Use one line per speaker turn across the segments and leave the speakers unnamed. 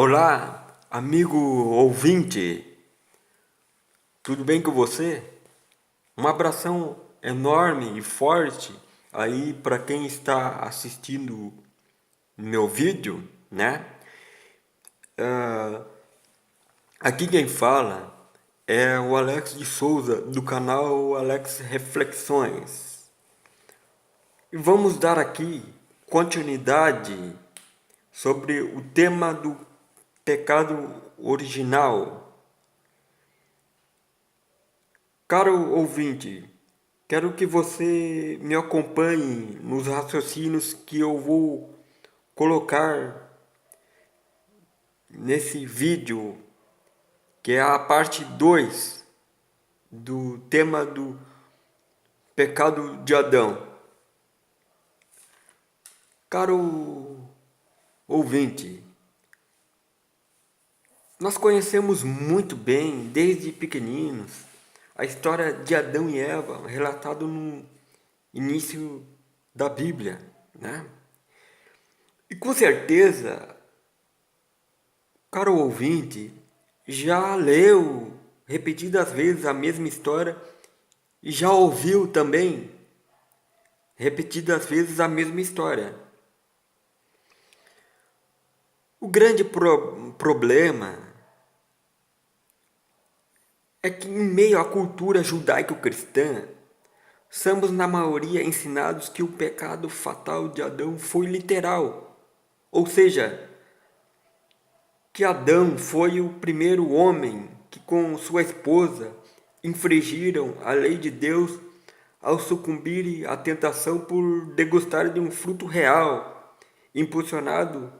Olá, amigo ouvinte, tudo bem com você? Um abração enorme e forte aí para quem está assistindo meu vídeo, né? Aqui quem fala é o Alex de Souza, do canal Alex Reflexões. E vamos dar aqui continuidade sobre o tema do pecado original. Caro ouvinte, quero que você me acompanhe nos raciocínios que eu vou colocar nesse vídeo, que é a parte 2 do tema do pecado de Adão. Caro ouvinte, nós conhecemos muito bem, desde pequeninos, a história de Adão e Eva, relatado no início da Bíblia, né? E com certeza, caro ouvinte, já leu repetidas vezes a mesma história e já ouviu também repetidas vezes a mesma história. O grande problema é que, em meio à cultura judaico-cristã, somos na maioria ensinados que o pecado fatal de Adão foi literal, ou seja, que Adão foi o primeiro homem que com sua esposa infringiram a lei de Deus ao sucumbirem à tentação por degustar de um fruto real, impulsionado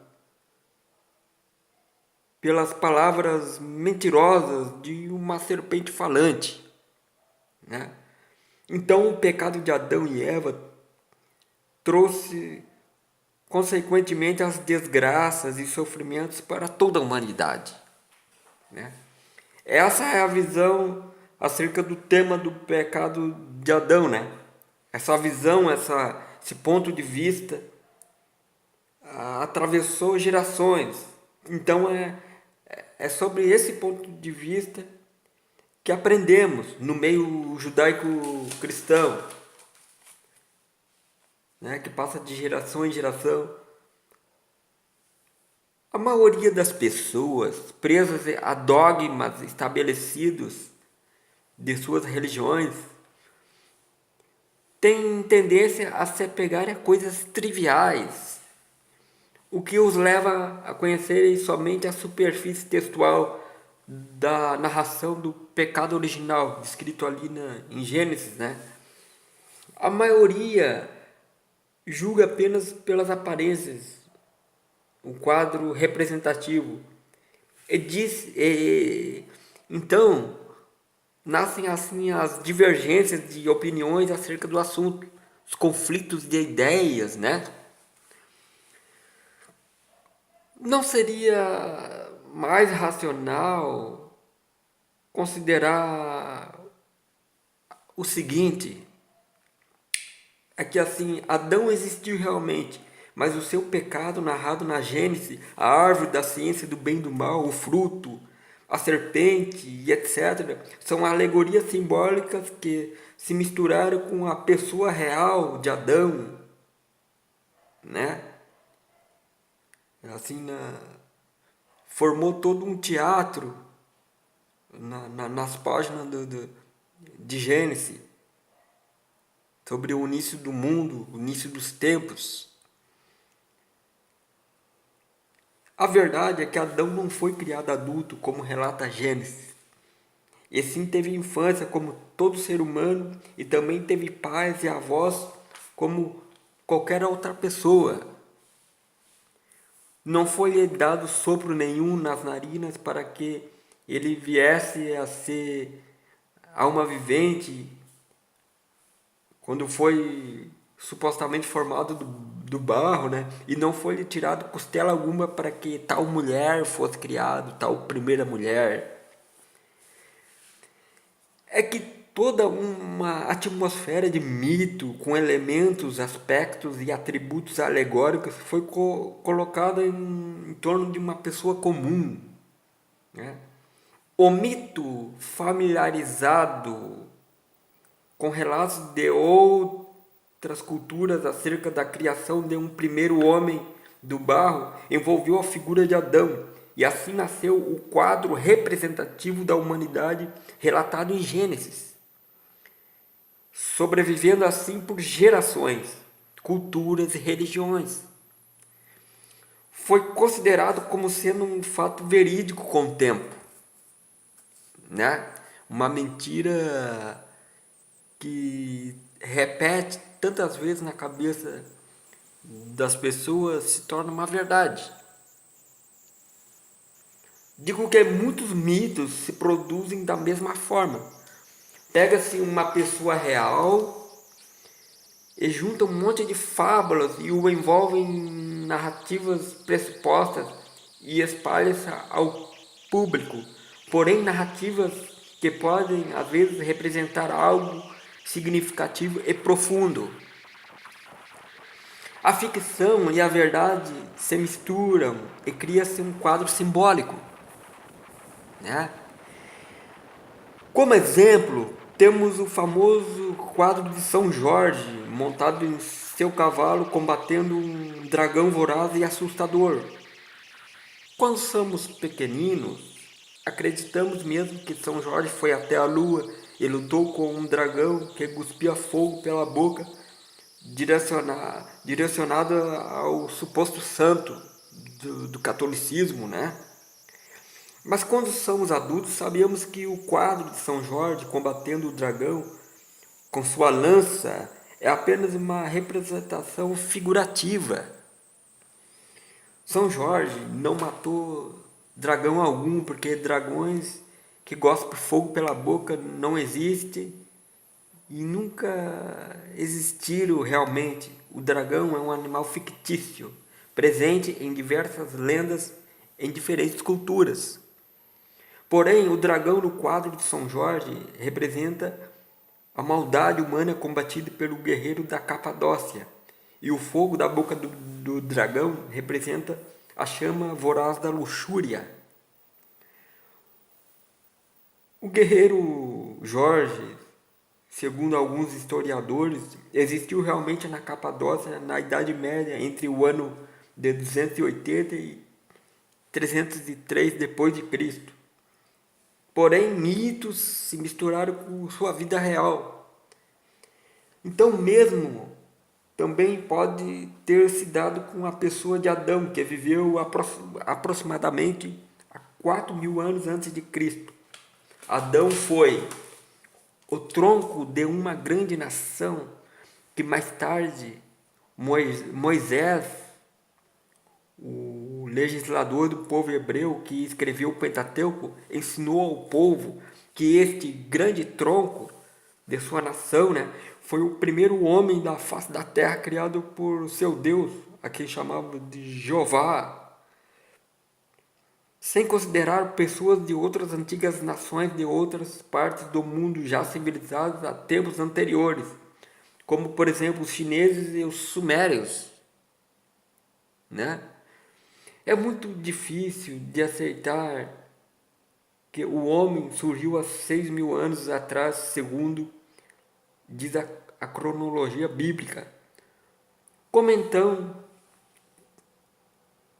pelas palavras mentirosas de uma serpente falante, né? Então o pecado de Adão e Eva trouxe consequentemente as desgraças e sofrimentos para toda a humanidade, né? Essa é a visão acerca do tema do pecado de Adão, né? Essa visão, esse ponto de vista atravessou gerações. Então é sobre esse ponto de vista que aprendemos no meio judaico-cristão, né? Que passa de geração em geração. A maioria das pessoas presas a dogmas estabelecidos de suas religiões tem tendência a se apegar a coisas triviais, o que os leva a conhecerem somente a superfície textual da narração do pecado original, descrito ali em Gênesis, né? A maioria julga apenas pelas aparências, o quadro representativo. Então, nascem assim as divergências de opiniões acerca do assunto, os conflitos de ideias, né? Não seria mais racional considerar o seguinte: é que assim, Adão existiu realmente, mas o seu pecado narrado na Gênesis, a árvore da ciência do bem e do mal, o fruto, a serpente e etc., são alegorias simbólicas que se misturaram com a pessoa real de Adão, né? Assim, formou todo um teatro nas páginas de Gênesis, sobre o início do mundo, o início dos tempos. A verdade é que Adão não foi criado adulto, como relata Gênesis. E sim teve infância como todo ser humano e também teve pais e avós como qualquer outra pessoa. Não foi-lhe dado sopro nenhum nas narinas para que ele viesse a ser alma vivente quando foi supostamente formado do barro, né? E não foi-lhe tirado costela alguma para que tal mulher fosse criado, tal primeira mulher. É que toda uma atmosfera de mito com elementos, aspectos e atributos alegóricos foi colocada em torno de uma pessoa comum, né? O mito familiarizado com relatos de outras culturas acerca da criação de um primeiro homem do barro envolveu a figura de Adão, e assim nasceu o quadro representativo da humanidade relatado em Gênesis, sobrevivendo assim por gerações, culturas e religiões. Foi considerado como sendo um fato verídico com o tempo, né? Uma mentira que repete tantas vezes na cabeça das pessoas se torna uma verdade. Digo que muitos mitos se produzem da mesma forma. Pega-se uma pessoa real e junta um monte de fábulas e o envolve em narrativas pressupostas e espalha-se ao público. Porém, narrativas que podem, às vezes, representar algo significativo e profundo. A ficção e a verdade se misturam e cria-se um quadro simbólico, né? Como exemplo, temos o famoso quadro de São Jorge, montado em seu cavalo, combatendo um dragão voraz e assustador. Quando somos pequeninos, acreditamos mesmo que São Jorge foi até a lua e lutou com um dragão que cuspia fogo pela boca, direcionado ao suposto santo do catolicismo, né? Mas quando somos adultos, sabemos que o quadro de São Jorge combatendo o dragão com sua lança é apenas uma representação figurativa. São Jorge não matou dragão algum, porque dragões que gospem fogo pela boca não existem e nunca existiram realmente. O dragão é um animal fictício, presente em diversas lendas em diferentes culturas. Porém, o dragão no quadro de São Jorge representa a maldade humana combatida pelo guerreiro da Capadócia, e o fogo da boca do dragão representa a chama voraz da luxúria. O guerreiro Jorge, segundo alguns historiadores, existiu realmente na Capadócia na Idade Média, entre o ano de 280 e 303 depois de Cristo. Porém, mitos se misturaram com sua vida real. Então, mesmo também pode ter se dado com a pessoa de Adão, que viveu aproximadamente há 4.000 anos antes de Cristo. Adão foi o tronco de uma grande nação que mais tarde Moisés, o legislador do povo hebreu que escreveu o Pentateuco, ensinou ao povo que este grande tronco de sua nação, né, foi o primeiro homem da face da terra criado por seu Deus, a quem chamava de Jeová, sem considerar pessoas de outras antigas nações de outras partes do mundo já civilizadas a tempos anteriores, como por exemplo os chineses e os sumérios, né? É muito difícil de aceitar que o homem surgiu há 6.000 anos atrás, segundo diz a cronologia bíblica. Como então,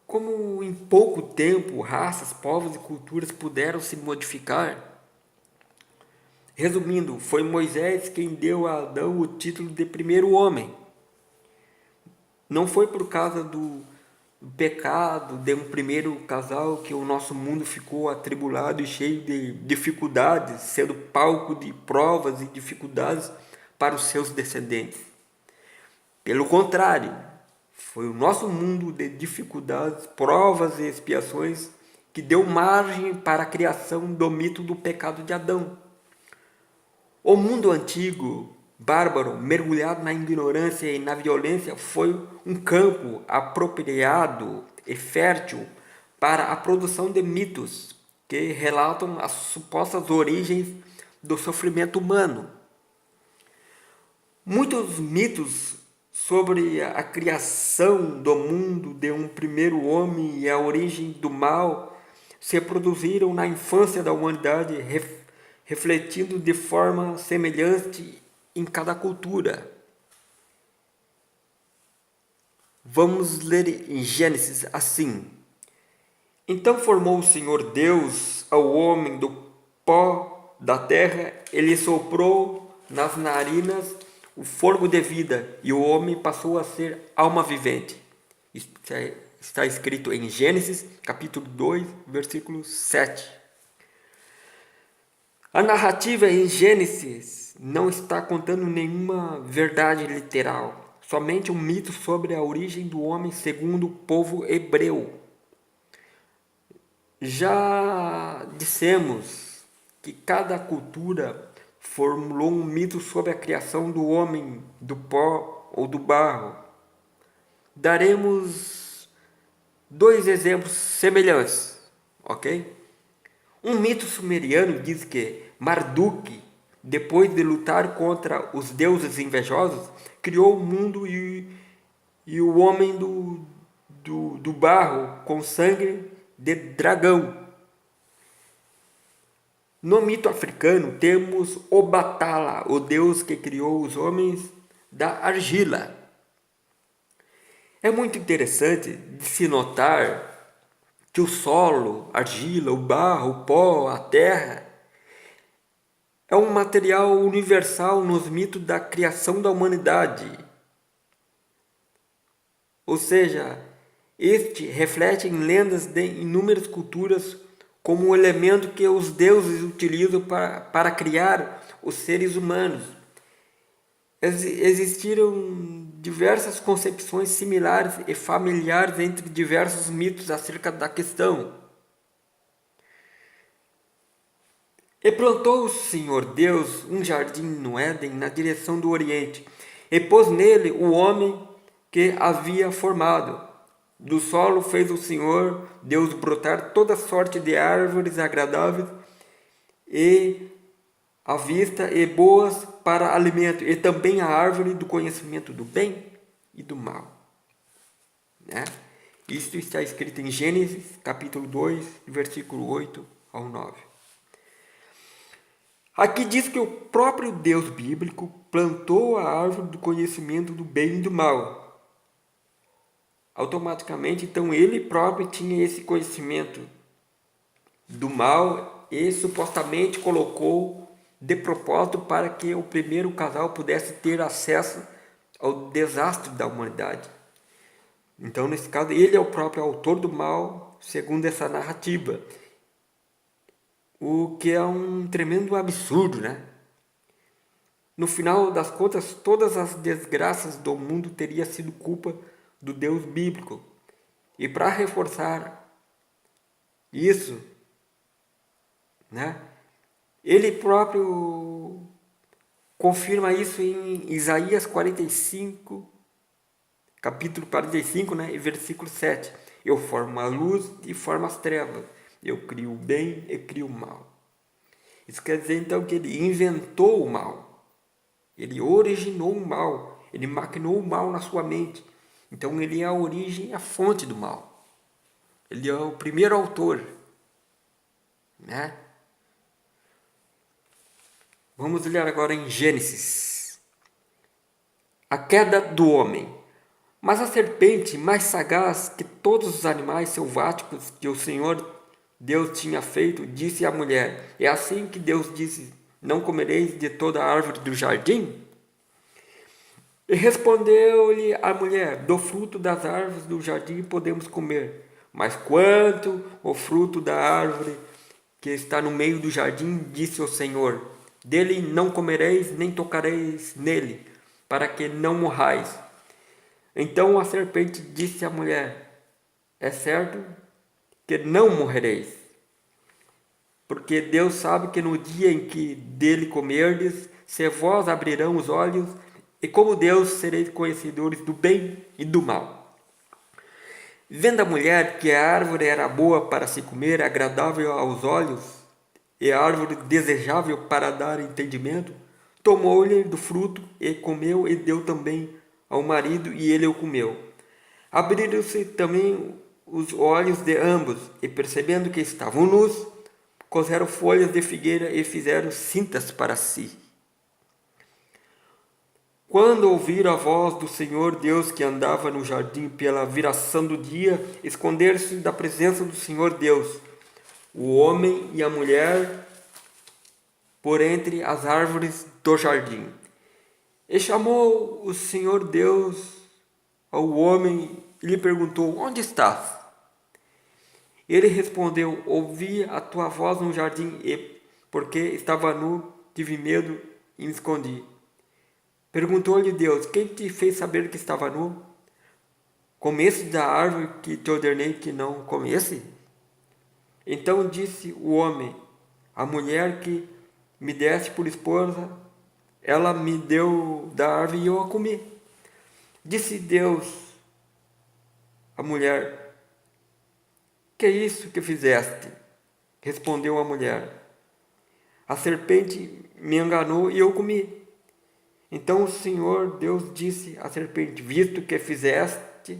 como em pouco tempo raças, povos e culturas puderam se modificar? Resumindo, foi Moisés quem deu a Adão o título de primeiro homem. Não foi por causa do pecado de um primeiro casal que o nosso mundo ficou atribulado e cheio de dificuldades, sendo palco de provas e dificuldades para os seus descendentes. Pelo contrário, foi o nosso mundo de dificuldades, provas e expiações que deu margem para a criação do mito do pecado de Adão. O mundo antigo, bárbaro, mergulhado na ignorância e na violência, foi um campo apropriado e fértil para a produção de mitos que relatam as supostas origens do sofrimento humano. Muitos mitos sobre a criação do mundo de um primeiro homem e a origem do mal se produziram na infância da humanidade, refletindo de forma semelhante em cada cultura. Vamos ler em Gênesis assim: Então formou o Senhor Deus ao homem do pó da terra, ele soprou nas narinas o fôlego de vida, e o homem passou a ser alma vivente. Isso está escrito em Gênesis, capítulo 2, versículo 7. A narrativa em Gênesis não está contando nenhuma verdade literal, somente um mito sobre a origem do homem segundo o povo hebreu. Já dissemos que cada cultura formulou um mito sobre a criação do homem do pó ou do barro. Daremos 2 exemplos semelhantes, ok? Um mito sumeriano diz que Marduk, depois de lutar contra os deuses invejosos, criou o mundo e o homem do barro com sangue de dragão. No mito africano temos Obatala, o deus que criou os homens da argila. É muito interessante de se notar que o solo, a argila, o barro, o pó, a terra é um material universal nos mitos da criação da humanidade. Ou seja, este reflete em lendas de inúmeras culturas como um elemento que os deuses utilizam para criar os seres humanos. Existiram diversas concepções similares e familiares entre diversos mitos acerca da questão. E plantou o Senhor Deus um jardim no Éden na direção do Oriente, e pôs nele o homem que havia formado. Do solo fez o Senhor Deus brotar toda sorte de árvores agradáveis e à vista e boas para alimento, e também a árvore do conhecimento do bem e do mal. Né? Isto está escrito em Gênesis, capítulo 2, versículo 8 ao 9. Aqui diz que o próprio Deus bíblico plantou a árvore do conhecimento do bem e do mal. Automaticamente, então, ele próprio tinha esse conhecimento do mal e supostamente colocou de propósito para que o primeiro casal pudesse ter acesso ao desastre da humanidade. Então, nesse caso, ele é o próprio autor do mal, segundo essa narrativa. O que é um tremendo absurdo, né? No final das contas, todas as desgraças do mundo teriam sido culpa do Deus bíblico. E para reforçar isso, né? Ele próprio confirma isso em Isaías 45, capítulo 45, né, versículo 7. Eu formo a luz e formo as trevas. Eu crio o bem e crio o mal. Isso quer dizer então que ele inventou o mal. Ele originou o mal. Ele maquinou o mal na sua mente. Então ele é a origem, a fonte do mal. Ele é o primeiro autor, né? Vamos ler agora em Gênesis. A queda do homem. Mas a serpente, mais sagaz que todos os animais selváticos que o Senhor Deus tinha feito, disse à mulher: é assim que Deus disse: não comereis de toda a árvore do jardim? E respondeu-lhe a mulher: do fruto das árvores do jardim podemos comer, mas quanto ao fruto da árvore que está no meio do jardim, disse o Senhor: dele não comereis, nem tocareis nele, para que não morrais. Então a serpente disse à mulher: é certo que não morrereis, porque Deus sabe que no dia em que dele comerdes, se vós abrirão os olhos, e como Deus sereis conhecedores do bem e do mal. Vendo a mulher que a árvore era boa para se comer, agradável aos olhos, e a árvore desejável para dar entendimento, tomou-lhe do fruto e comeu, e deu também ao marido, e ele o comeu. Abriram-se também os olhos de ambos, e percebendo que estavam nus, coseram folhas de figueira e fizeram cintas para si. Quando ouviram a voz do Senhor Deus que andava no jardim pela viração do dia, esconderam-se da presença do Senhor Deus, o homem e a mulher, por entre as árvores do jardim. E chamou o Senhor Deus ao homem e lhe perguntou: onde estás? Ele respondeu: ouvi a tua voz no jardim, e porque estava nu, tive medo e me escondi. Perguntou-lhe Deus: quem te fez saber que estava nu? Comeste da árvore que te ordenei que não comesse? Então disse o homem: a mulher que me deste por esposa, ela me deu da árvore e eu a comi. Disse Deus à mulher: que é isso que fizeste? Respondeu a mulher: a serpente me enganou e eu comi. Então o Senhor Deus disse à serpente: visto que fizeste,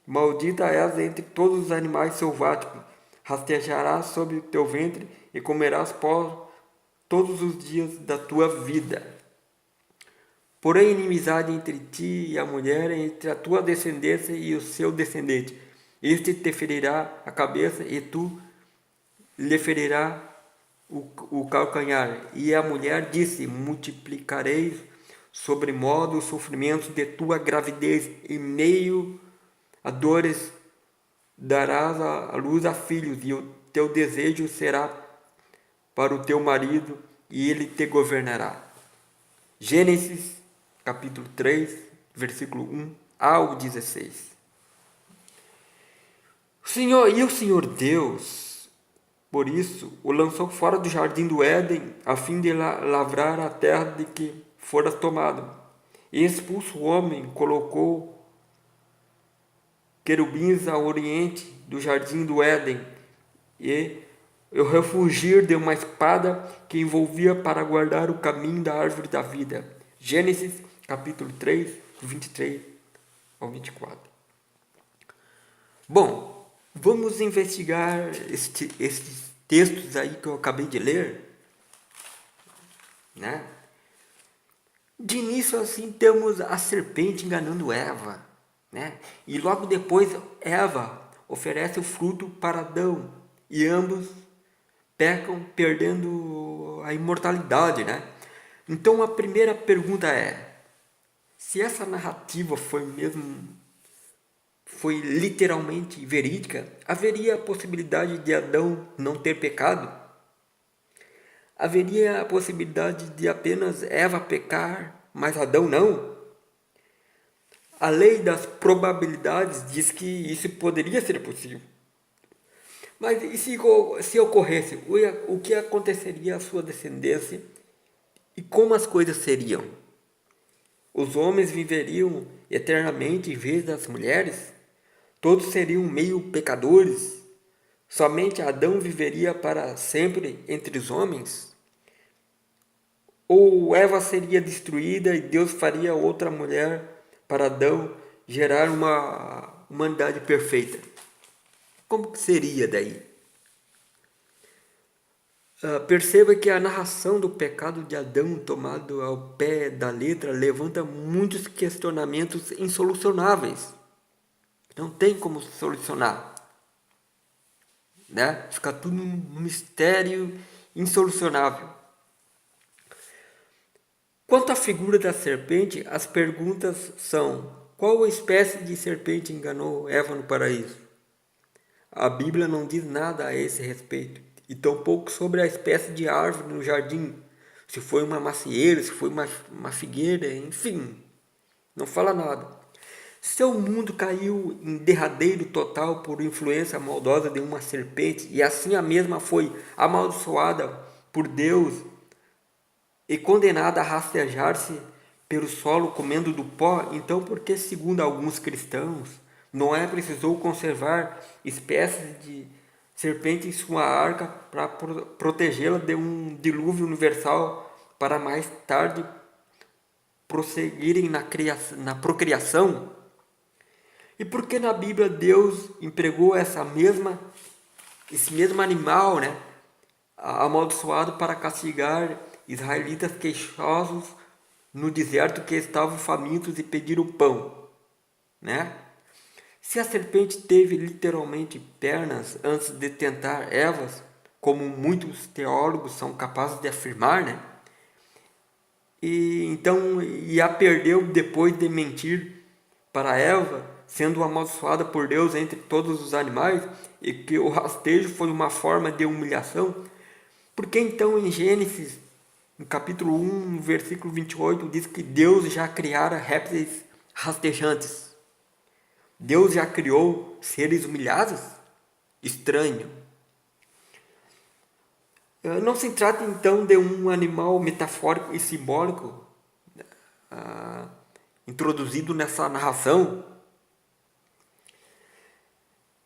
maldita és entre todos os animais selváticos, rastejarás sobre o teu ventre e comerás pó todos os dias da tua vida. Porém, inimizade entre ti e a mulher, entre a tua descendência e o seu descendente. Este te ferirá a cabeça e tu lhe ferirá o calcanhar. E a mulher disse: multiplicarei sobremodo os sofrimentos de tua gravidez, e meio a dores darás a luz a filhos, e o teu desejo será para o teu marido, e ele te governará. Gênesis, capítulo 3, versículo 1 ao 16. O Senhor Deus, por isso, o lançou fora do jardim do Éden, a fim de lavrar a terra de que fora tomado. E expulso o homem, colocou querubins ao oriente do jardim do Éden, e o refugir de uma espada que envolvia para guardar o caminho da árvore da vida. Gênesis, capítulo 3, 23 ao 24. Bom, vamos investigar estes textos aí que eu acabei de ler, né? De início, assim, temos a serpente enganando Eva, né? E logo depois, Eva oferece o fruto para Adão, e ambos pecam, perdendo a imortalidade, né? Então, a primeira pergunta é: se essa narrativa foi literalmente verídica, haveria a possibilidade de Adão não ter pecado? Haveria a possibilidade de apenas Eva pecar, mas Adão não? A lei das probabilidades diz que isso poderia ser possível. Mas e se ocorresse, o que aconteceria à sua descendência e como as coisas seriam? Os homens viveriam eternamente em vez das mulheres? Todos seriam meio pecadores? Somente Adão viveria para sempre entre os homens? Ou Eva seria destruída e Deus faria outra mulher para Adão gerar uma humanidade perfeita? Como que seria daí? Perceba que a narração do pecado de Adão, tomado ao pé da letra, levanta muitos questionamentos insolucionáveis. Não tem como solucionar, né? Fica tudo um mistério insolucionável. Quanto à figura da serpente, as perguntas são: qual espécie de serpente enganou Eva no paraíso? A Bíblia não diz nada a esse respeito, e tampouco sobre a espécie de árvore no jardim, se foi uma macieira, se foi uma figueira, enfim, não fala nada. Seu mundo caiu em derradeiro total por influência maldosa de uma serpente, e assim a mesma foi amaldiçoada por Deus e condenada a rastejar-se pelo solo comendo do pó. Então, por que, segundo alguns cristãos, Noé precisou conservar espécies de serpente em sua arca para protegê-la de um dilúvio universal para mais tarde prosseguirem na procriação? E por que na Bíblia Deus empregou esse mesmo animal, né, amaldiçoado para castigar israelitas queixosos no deserto que estavam famintos e pediram pão, né? Se a serpente teve literalmente pernas antes de tentar Eva, como muitos teólogos são capazes de afirmar, né? E a perdeu depois de mentir para Eva, sendo amaldiçoada por Deus entre todos os animais, e que o rastejo foi uma forma de humilhação. Por que então em Gênesis, no capítulo 1, versículo 28, diz que Deus já criara répteis rastejantes? Deus já criou seres humilhados? Estranho. Não se trata então de um animal metafórico e simbólico introduzido nessa narração?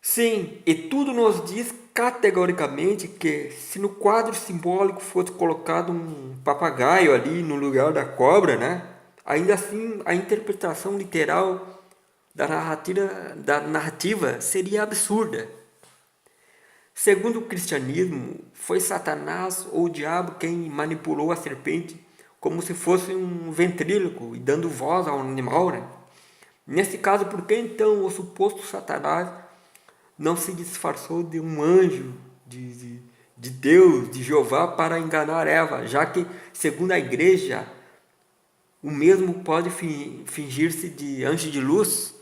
Sim, e tudo nos diz categoricamente que se no quadro simbólico fosse colocado um papagaio ali no lugar da cobra, né? Ainda assim a interpretação literal da narrativa seria absurda. Segundo o cristianismo, foi Satanás ou o diabo quem manipulou a serpente como se fosse um ventríloco e dando voz ao animal, né? Nesse caso, por que então o suposto Satanás não se disfarçou de um anjo de Deus, de Jeová, para enganar Eva, já que, segundo a igreja, o mesmo pode fingir-se de anjo de luz?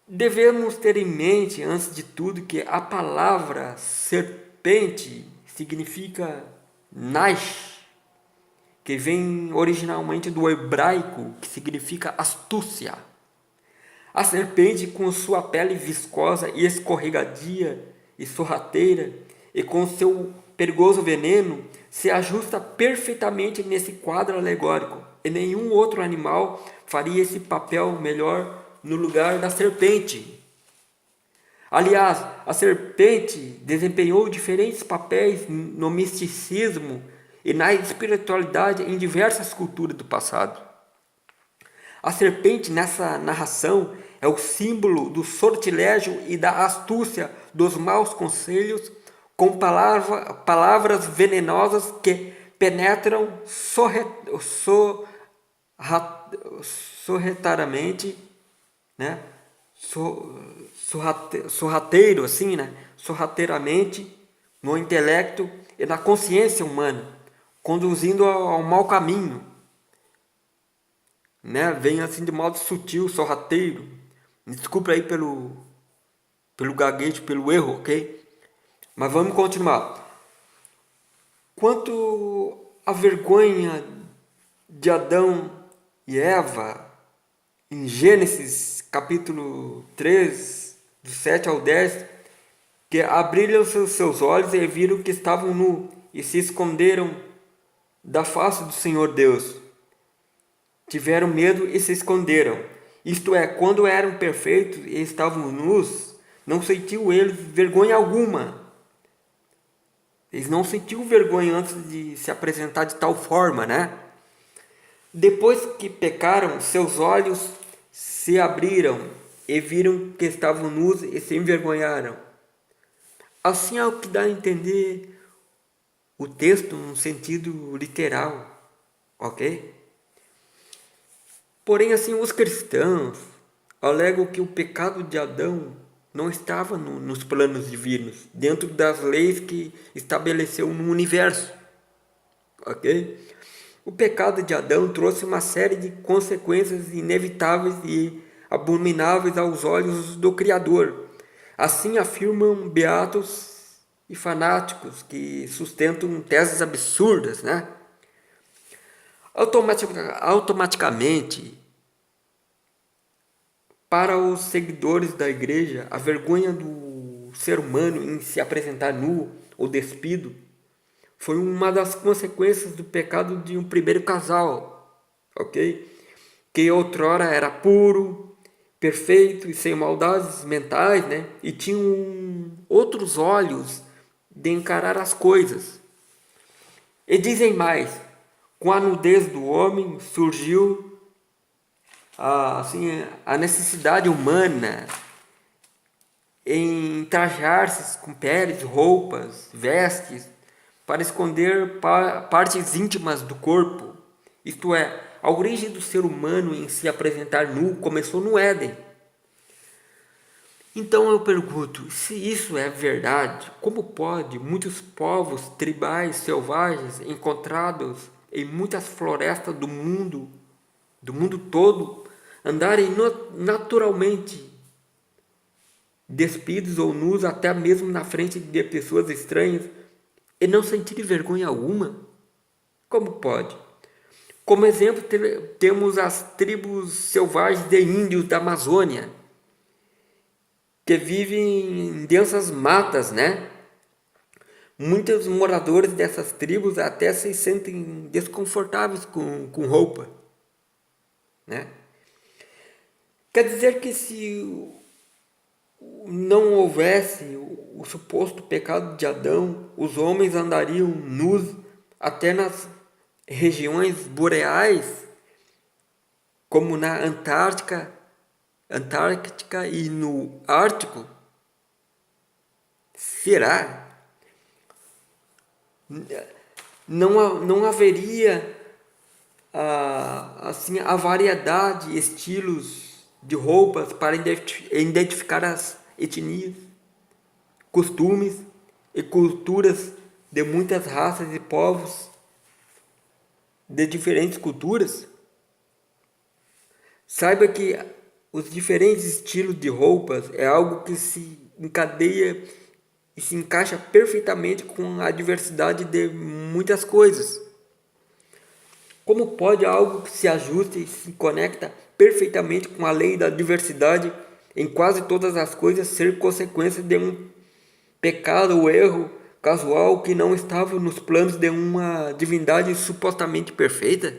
Devemos ter em mente, antes de tudo, que a palavra serpente significa nash, que vem originalmente do hebraico, que significa astúcia. A serpente, com sua pele viscosa e escorregadia e sorrateira, e com seu perigoso veneno, se ajusta perfeitamente nesse quadro alegórico, e nenhum outro animal faria esse papel melhor no lugar da serpente. Aliás, a serpente desempenhou diferentes papéis no misticismo e na espiritualidade em diversas culturas do passado. A serpente nessa narração é o símbolo do sortilégio e da astúcia dos maus conselhos, com palavras venenosas que penetram sorrateiramente, né? Sorrateiro, assim, né? Sorrateiramente no intelecto e na consciência humana, conduzindo ao mau caminho, né? Vem assim de modo sutil, sorrateiro. Me desculpe aí pelo gaguejo, pelo erro, ok? Mas vamos continuar. Quanto à vergonha de Adão e Eva, em Gênesis capítulo 3, do 7 ao 10, que abriram seus olhos e viram que estavam nus e se esconderam da face do Senhor Deus. Tiveram medo e se esconderam. Isto é, quando eram perfeitos e estavam nus, não sentiu eles vergonha alguma. Eles não sentiram vergonha antes de se apresentar de tal forma, né? Depois que pecaram, seus olhos se abriram e viram que estavam nus e se envergonharam. Assim é o que dá a entender o texto num sentido literal, ok? Porém, assim, os cristãos alegam que o pecado de Adão não estava nos planos divinos, dentro das leis que estabeleceu no universo, ok? O pecado de Adão trouxe uma série de consequências inevitáveis e abomináveis aos olhos do Criador. Assim afirmam beatos e fanáticos que sustentam teses absurdas, né? Automaticamente, para os seguidores da igreja, a vergonha do ser humano em se apresentar nu ou despido foi uma das consequências do pecado de um primeiro casal, ok? Que outrora era puro, perfeito e sem maldades mentais, né? E tinham outros olhos de encarar as coisas. E dizem mais, com a nudez do homem surgiu a necessidade humana em trajar-se com peles, roupas, vestes, para esconder partes íntimas do corpo. Isto é, a origem do ser humano em se apresentar nu começou no Éden. Então eu pergunto, se isso é verdade, como pode muitos povos tribais selvagens encontrados em muitas florestas do mundo todo, andarem naturalmente despidos ou nus até mesmo na frente de pessoas estranhas e não sentirem vergonha alguma? Como pode? Como exemplo, temos as tribos selvagens de índios da Amazônia, que vivem em densas matas, né? Muitos moradores dessas tribos até se sentem desconfortáveis com roupa, né? Quer dizer que se não houvesse o suposto pecado de Adão, os homens andariam nus até nas regiões boreais, como na Antártica e no Ártico? Será? Não haveria a variedade, estilos de roupas para identificar as etnias, costumes e culturas de muitas raças e povos de diferentes culturas? Saiba que os diferentes estilos de roupas é algo que se encadeia e se encaixa perfeitamente com a diversidade de muitas coisas. Como pode algo que se ajusta e se conecta perfeitamente com a lei da diversidade em quase todas as coisas ser consequência de um pecado ou erro casual que não estava nos planos de uma divindade supostamente perfeita?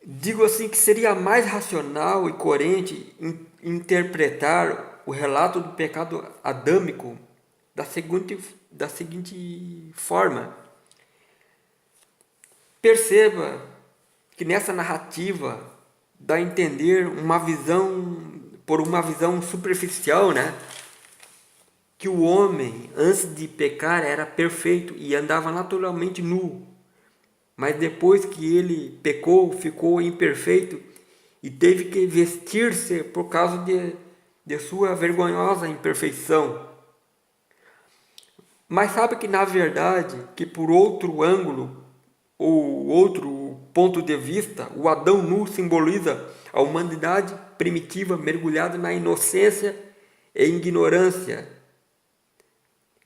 Digo assim que seria mais racional e coerente interpretar o relato do pecado adâmico da seguinte forma. Perceba que nessa narrativa dá a entender por uma visão superficial, né? Que o homem, antes de pecar, era perfeito e andava naturalmente nu. Mas depois que ele pecou, ficou imperfeito e teve que vestir-se por causa de sua vergonhosa imperfeição. Mas sabe que na verdade, que por outro ângulo ou outro ponto de vista, o Adão nu simboliza a humanidade primitiva mergulhada na inocência e ignorância,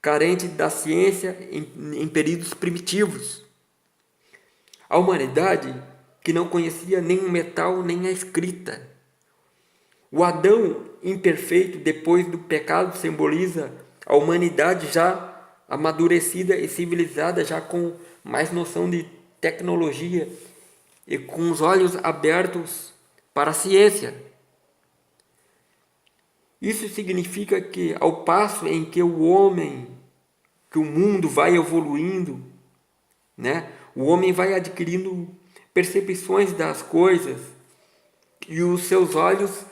carente da ciência em períodos primitivos. A humanidade que não conhecia nem o metal nem a escrita. O Adão imperfeito depois do pecado simboliza a humanidade já amadurecida e civilizada, já com mais noção de tecnologia e com os olhos abertos para a ciência. Isso significa que ao passo em que que o mundo vai evoluindo, né? O homem vai adquirindo percepções das coisas e os seus olhos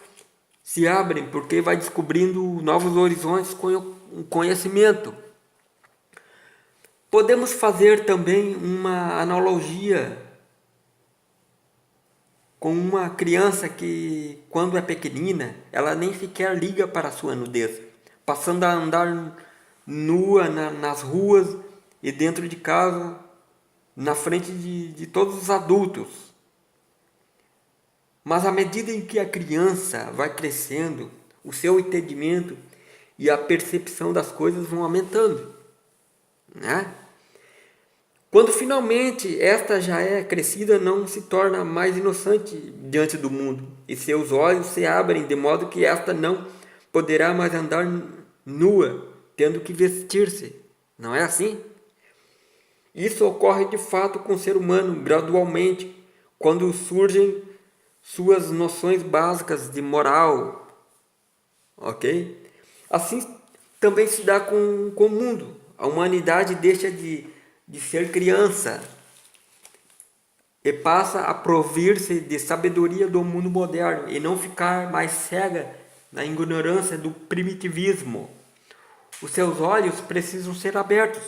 se abrem porque vai descobrindo novos horizontes com o conhecimento. Podemos fazer também uma analogia com uma criança que, quando é pequenina, ela nem sequer liga para a sua nudez, passando a andar nua nas ruas e dentro de casa, na frente de todos os adultos. Mas à medida em que a criança vai crescendo, o seu entendimento e a percepção das coisas vão aumentando, né? Quando finalmente esta já é crescida, não se torna mais inocente diante do mundo, e seus olhos se abrem de modo que esta não poderá mais andar nua, tendo que vestir-se. Não é assim? Isso ocorre de fato com o ser humano gradualmente, quando surgem suas noções básicas de moral, ok? Assim também se dá com o mundo. A humanidade deixa de ser criança e passa a provir-se de sabedoria do mundo moderno e não ficar mais cega na ignorância do primitivismo. Os seus olhos precisam ser abertos.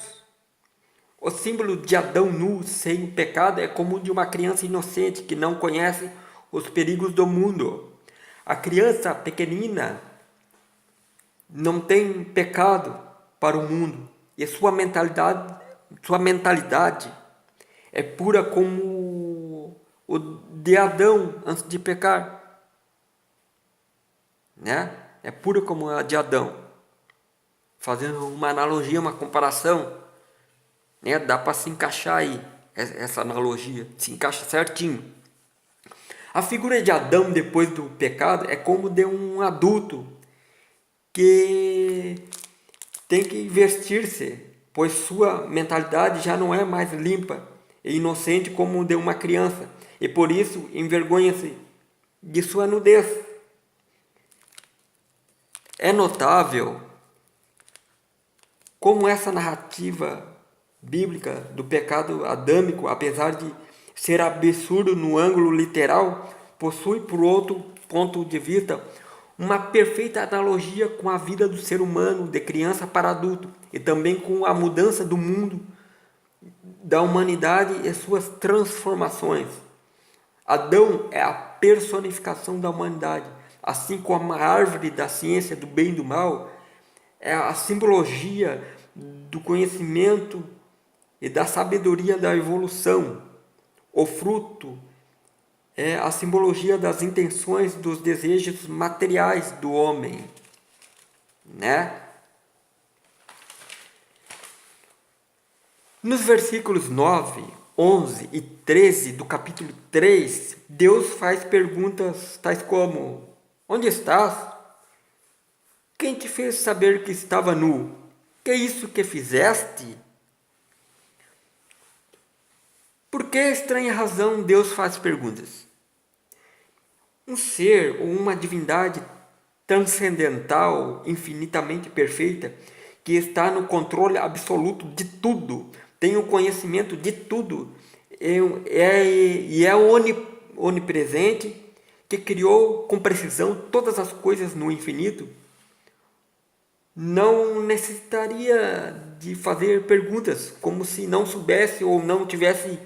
O símbolo de Adão nu, sem o pecado, é como o de uma criança inocente que não conhece os perigos do mundo. A criança pequenina não tem pecado para o mundo e sua mentalidade é pura como o de Adão antes de pecar, né? É pura como a de Adão. Fazendo uma analogia, uma comparação, né? Dá para se encaixar aí, essa analogia, se encaixa certinho. A figura de Adão depois do pecado é como de um adulto que tem que vestir-se, pois sua mentalidade já não é mais limpa e inocente como de uma criança, e por isso envergonha-se de sua nudez. É notável como essa narrativa bíblica do pecado adâmico, apesar de ser absurdo no ângulo literal, possui, por outro ponto de vista, uma perfeita analogia com a vida do ser humano, de criança para adulto, e também com a mudança do mundo, da humanidade e suas transformações. Adão é a personificação da humanidade, assim como a árvore da ciência do bem e do mal é a simbologia do conhecimento e da sabedoria da evolução. O fruto é a simbologia das intenções, dos desejos materiais do homem, né? Nos versículos 9, 11 e 13 do capítulo 3, Deus faz perguntas tais como: onde estás? Quem te fez saber que estava nu? Que é isso que fizeste? Por que estranha razão Deus faz perguntas? Um ser ou uma divindade transcendental, infinitamente perfeita, que está no controle absoluto de tudo, tem o conhecimento de tudo, e é onipresente, que criou com precisão todas as coisas no infinito, não necessitaria de fazer perguntas, como se não soubesse ou não tivesse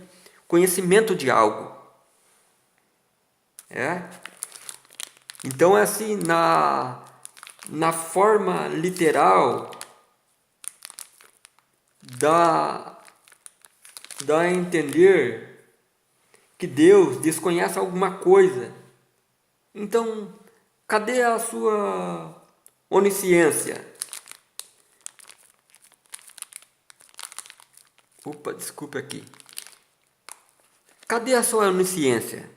conhecimento de algo. Então, assim, na forma literal, dá a entender que Deus desconhece alguma coisa. Então, cadê a sua onisciência? Desculpa aqui. Cadê a sua onisciência?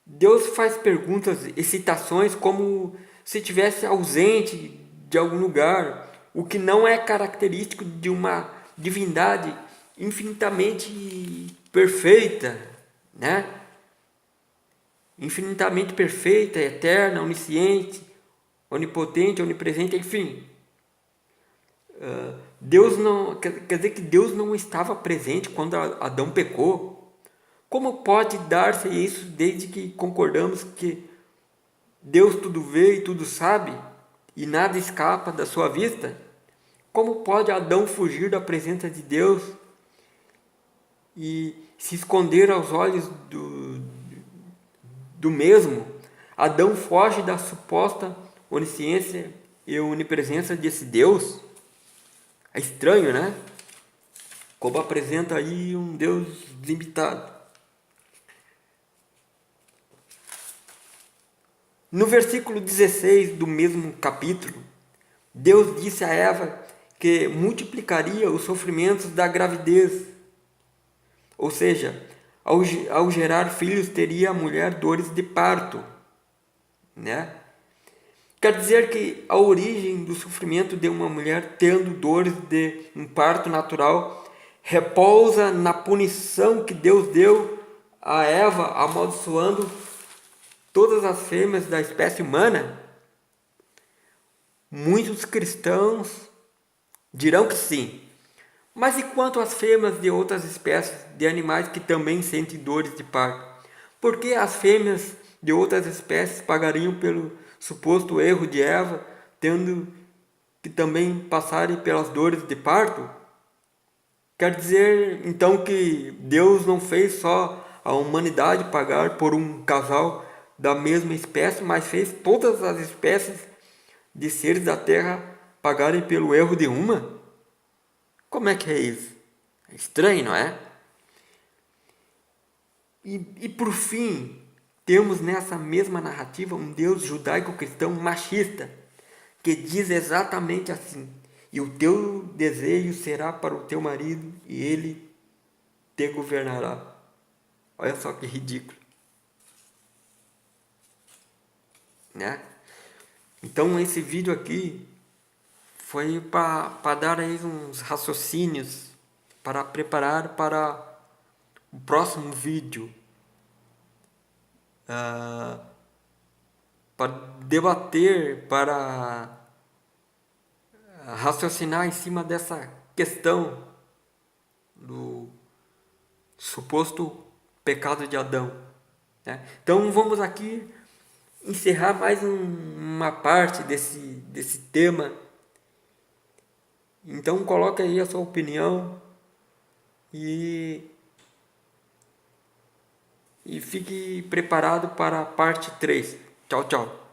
Deus faz perguntas e citações como se estivesse ausente de algum lugar, o que não é característico de uma divindade infinitamente perfeita, né? Infinitamente perfeita, eterna, onisciente, onipotente, onipresente, enfim. Deus não quer dizer que Deus não estava presente quando Adão pecou. Como pode dar-se isso desde que concordamos que Deus tudo vê e tudo sabe e nada escapa da sua vista? Como pode Adão fugir da presença de Deus e se esconder aos olhos do mesmo? Adão foge da suposta onisciência e onipresença desse Deus? É estranho, né? Como apresenta aí um Deus limitado. No versículo 16 do mesmo capítulo, Deus disse a Eva que multiplicaria os sofrimentos da gravidez. Ou seja, ao gerar filhos, teria a mulher dores de parto, né? Quer dizer que a origem do sofrimento de uma mulher tendo dores de um parto natural repousa na punição que Deus deu a Eva, amaldiçoando todas as fêmeas da espécie humana. Muitos cristãos Dirão que sim. Mas e quanto às fêmeas de outras espécies de animais que também sentem dores de parto? Por que as fêmeas de outras espécies pagariam pelo suposto erro de Eva, tendo que também passarem pelas dores de parto? Quer dizer, então, que Deus não fez só a humanidade pagar por um casal da mesma espécie, mas fez todas as espécies de seres da Terra pagarem pelo erro de uma? Como é que é isso? É estranho, não é? E por fim, temos nessa mesma narrativa um Deus judaico-cristão machista, que diz exatamente assim: e o teu desejo será para o teu marido, e ele te governará. Olha só que ridículo, né? Então esse vídeo aqui foi para dar aí uns raciocínios para preparar para o próximo vídeo, para debater, para raciocinar em cima dessa questão do suposto pecado de Adão, né? Então vamos aqui encerrar mais uma parte desse tema. Então coloque aí a sua opinião e, e fique preparado para a parte 3. Tchau, tchau.